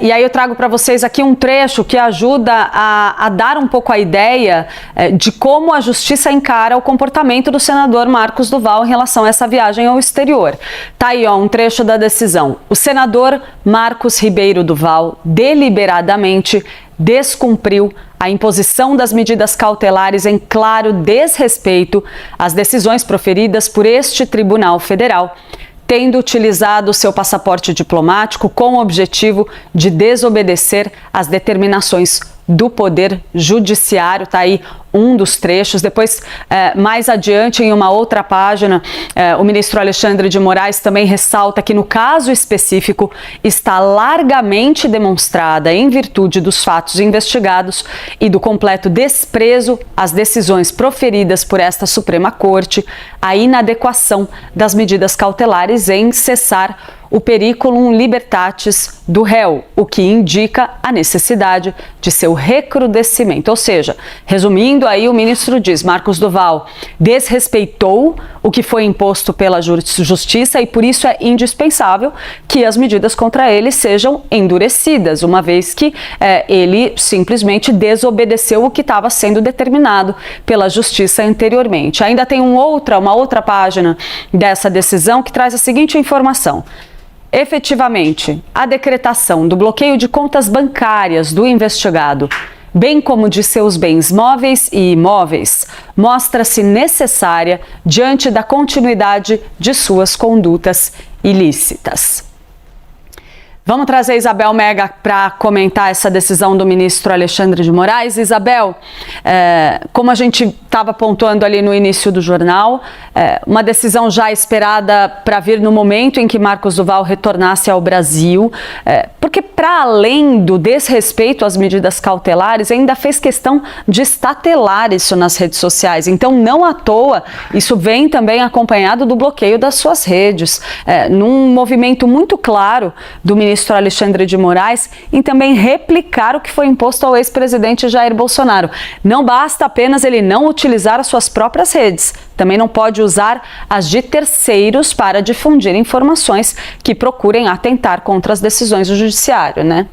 E aí eu trago para vocês aqui um trecho que ajuda a dar um pouco a ideia de como a justiça encara o comportamento do senador Marcos Duval em relação a essa viagem ao exterior. Tá aí, ó, um trecho da decisão. O senador Marcos Ribeiro Duval deliberadamente descumpriu a imposição das medidas cautelares em claro desrespeito às decisões proferidas por este Tribunal Federal, tendo utilizado seu passaporte diplomático com o objetivo de desobedecer às determinações do Poder Judiciário. Tá aí um dos trechos. Depois, mais adiante, em uma outra página, o ministro Alexandre de Moraes também ressalta que, no caso específico, está largamente demonstrada, em virtude dos fatos investigados e do completo desprezo às decisões proferidas por esta Suprema Corte, a inadequação das medidas cautelares em cessar o periculum libertatis do réu, o que indica a necessidade de seu recrudescimento. Ou seja, resumindo aí, o ministro diz: Marcos Duval desrespeitou o que foi imposto pela justiça e por isso é indispensável que as medidas contra ele sejam endurecidas, uma vez que ele simplesmente desobedeceu o que estava sendo determinado pela justiça anteriormente. Ainda tem uma outra página dessa decisão que traz a seguinte informação: efetivamente, a decretação do bloqueio de contas bancárias do investigado, bem como de seus bens móveis e imóveis, mostra-se necessária diante da continuidade de suas condutas ilícitas. Vamos trazer a Isabel Mega para comentar essa decisão do ministro Alexandre de Moraes. Isabel, como a gente estava pontuando ali no início do jornal, uma decisão já esperada para vir no momento em que Marcos Duval retornasse ao Brasil, porque para além do desrespeito às medidas cautelares, ainda fez questão de estatelar isso nas redes sociais. Então, não à toa, isso vem também acompanhado do bloqueio das suas redes, num movimento muito claro do ministro Alexandre de Moraes em também replicar o que foi imposto ao ex-presidente Jair Bolsonaro. Não basta apenas ele não utilizar as suas próprias redes, também não pode usar as de terceiros para difundir informações que procurem atentar contra as decisões do judiciário, né?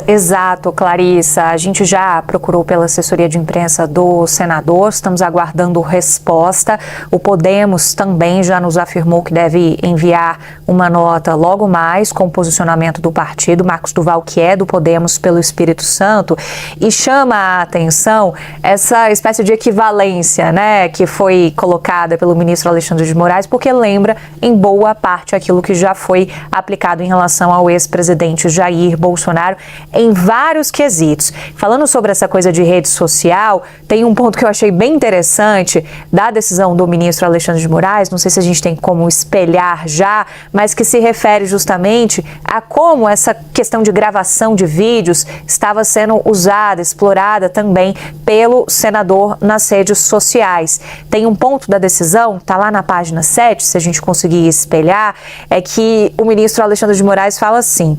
Exato, Clarissa. A gente já procurou pela assessoria de imprensa do senador, estamos aguardando resposta. O Podemos também já nos afirmou que deve enviar uma nota logo mais com o posicionamento do partido. Marcos Duval, que é do Podemos pelo Espírito Santo, e chama a atenção essa espécie de equivalência, né, que foi colocada pelo ministro Alexandre de Moraes, porque lembra em boa parte aquilo que já foi aplicado em relação ao ex-presidente Jair Bolsonaro, em vários quesitos. Falando sobre essa coisa de rede social, tem um ponto que eu achei bem interessante da decisão do ministro Alexandre de Moraes, não sei se a gente tem como espelhar já, mas que se refere justamente a como essa questão de gravação de vídeos estava sendo usada, explorada também pelo senador nas redes sociais. Tem um ponto da decisão, tá lá na página 7, se a gente conseguir espelhar, é que o ministro Alexandre de Moraes fala assim: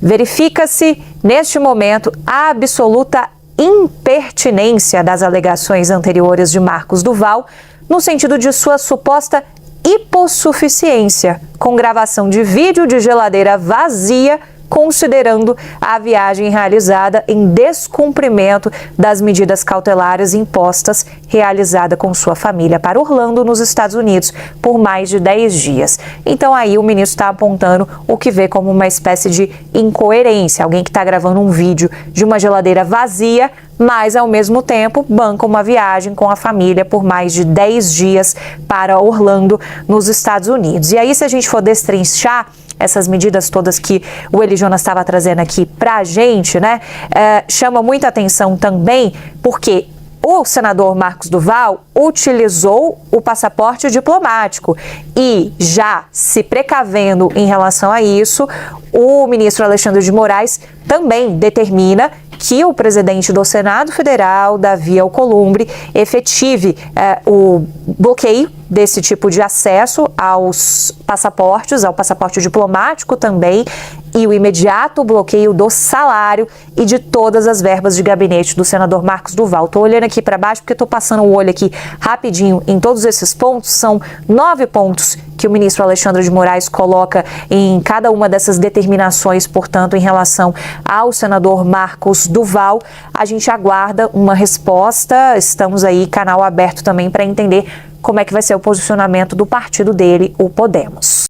verifica-se, neste momento, a absoluta impertinência das alegações anteriores de Marcos Duval, no sentido de sua suposta hipossuficiência, com gravação de vídeo de geladeira vazia, considerando a viagem realizada em descumprimento das medidas cautelares impostas, realizada com sua família para Orlando, nos Estados Unidos, por mais de 10 dias. Então aí o ministro está apontando o que vê como uma espécie de incoerência, alguém que está gravando um vídeo de uma geladeira vazia, mas ao mesmo tempo banca uma viagem com a família por mais de 10 dias para Orlando, nos Estados Unidos. E aí, se a gente for destrinchar essas medidas todas que o Eli Jonas estava trazendo aqui para a gente, né, chama muita atenção também porque o senador Marcos Duval utilizou o passaporte diplomático e, já se precavendo em relação a isso, o ministro Alexandre de Moraes também determina que o presidente do Senado Federal, Davi Alcolumbre, efetive o bloqueio desse tipo de acesso aos passaportes, ao passaporte diplomático também, e o imediato bloqueio do salário e de todas as verbas de gabinete do senador Marcos Duval. Estou olhando aqui para baixo porque estou passando o olho aqui rapidinho em todos esses pontos. São 9 pontos que o ministro Alexandre de Moraes coloca em cada uma dessas determinações, portanto, em relação ao senador Marcos Duval. A gente aguarda uma resposta, estamos aí, canal aberto também para entender como é que vai ser o posicionamento do partido dele, o Podemos.